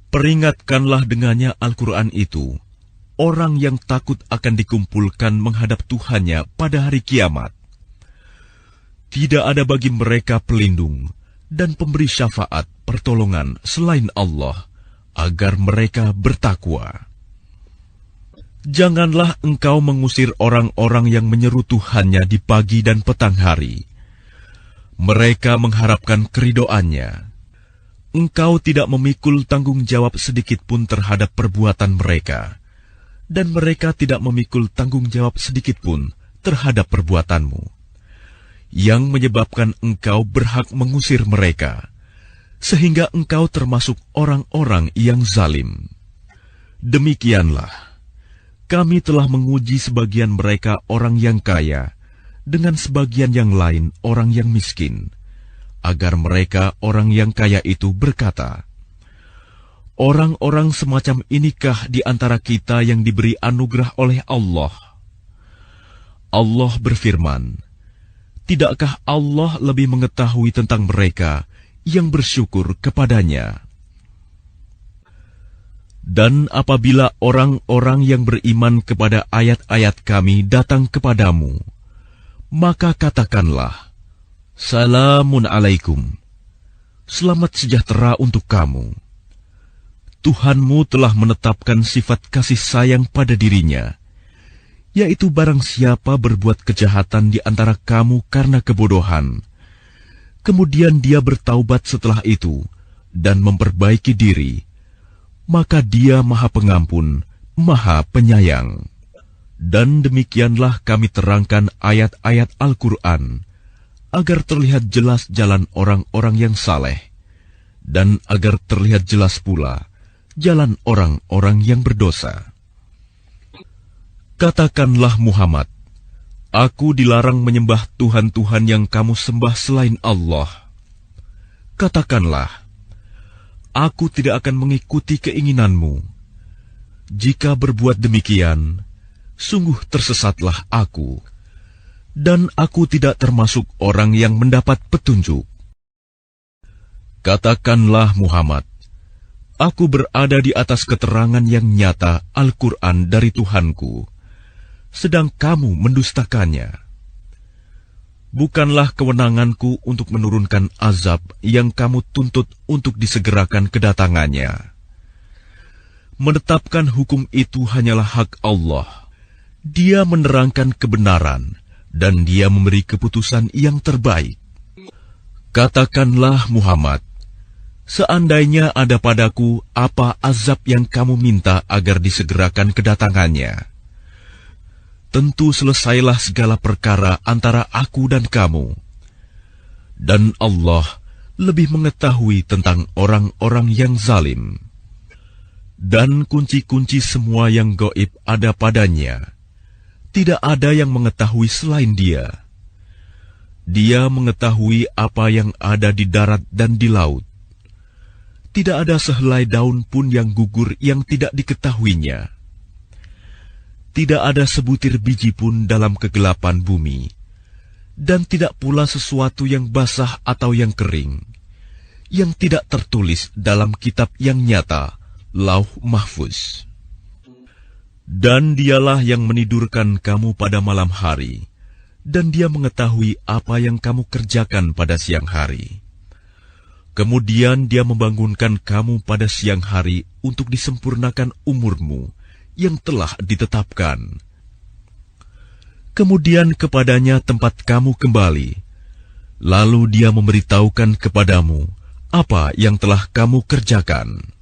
Peringatkanlah dengannya Al-Quran itu orang yang takut akan dikumpulkan menghadap Tuhannya pada hari kiamat. Tidak ada bagi mereka pelindung dan pemberi syafaat pertolongan selain Allah, agar mereka bertakwa. Janganlah engkau mengusir orang-orang yang menyeru Tuhannya di pagi dan petang hari. Mereka mengharapkan keridoannya. Engkau tidak memikul tanggung jawab sedikit pun terhadap perbuatan mereka, dan mereka tidak memikul tanggung jawab sedikit pun terhadap perbuatanmu, yang menyebabkan engkau berhak mengusir mereka, sehingga engkau termasuk orang-orang yang zalim. Demikianlah, kami telah menguji sebagian mereka orang yang kaya, dengan sebagian yang lain orang yang miskin, agar mereka orang yang kaya itu berkata, orang-orang semacam inikah di antara kita yang diberi anugerah oleh Allah? Allah berfirman, tidakkah Allah lebih mengetahui tentang mereka yang bersyukur kepadanya? Dan apabila orang-orang yang beriman kepada ayat-ayat kami datang kepadamu, maka katakanlah, Salamun alaikum, selamat sejahtera untuk kamu. Tuhanmu telah menetapkan sifat kasih sayang pada dirinya, yaitu barang siapa berbuat kejahatan di antara kamu karena kebodohan, kemudian dia bertaubat setelah itu dan memperbaiki diri, maka dia Maha Pengampun, Maha Penyayang. Dan demikianlah kami terangkan ayat-ayat Al-Quran, agar terlihat jelas jalan orang-orang yang saleh, dan agar terlihat jelas pula jalan orang-orang yang berdosa. Katakanlah Muhammad, aku dilarang menyembah Tuhan-Tuhan yang kamu sembah selain Allah. Katakanlah, aku tidak akan mengikuti keinginanmu. Jika berbuat demikian, sungguh tersesatlah aku, dan aku tidak termasuk orang yang mendapat petunjuk. Katakanlah Muhammad, aku berada di atas keterangan yang nyata Al-Quran dari Tuhanku, sedang kamu mendustakannya. Bukanlah kewenanganku untuk menurunkan azab yang kamu tuntut untuk disegerakan kedatangannya. Menetapkan hukum itu hanyalah hak Allah. Dia menerangkan kebenaran, dan dia memberi keputusan yang terbaik. Katakanlah Muhammad, seandainya ada padaku apa azab yang kamu minta agar disegerakan kedatangannya, tentu selesailah segala perkara antara aku dan kamu. Dan Allah lebih mengetahui tentang orang-orang yang zalim. Dan kunci-kunci semua yang gaib ada padanya. Tidak ada yang mengetahui selain Dia. Dia mengetahui apa yang ada di darat dan di laut. Tidak ada sehelai daun pun yang gugur yang tidak diketahuinya. Tidak ada sebutir biji pun dalam kegelapan bumi, dan tidak pula sesuatu yang basah atau yang kering, yang tidak tertulis dalam kitab yang nyata, Lauh Mahfuz. Dan dialah yang menidurkan kamu pada malam hari, dan dia mengetahui apa yang kamu kerjakan pada siang hari. Kemudian dia membangunkan kamu pada siang hari untuk disempurnakan umurmu yang telah ditetapkan. Kemudian kepadanya tempat kamu kembali, lalu dia memberitahukan kepadamu apa yang telah kamu kerjakan.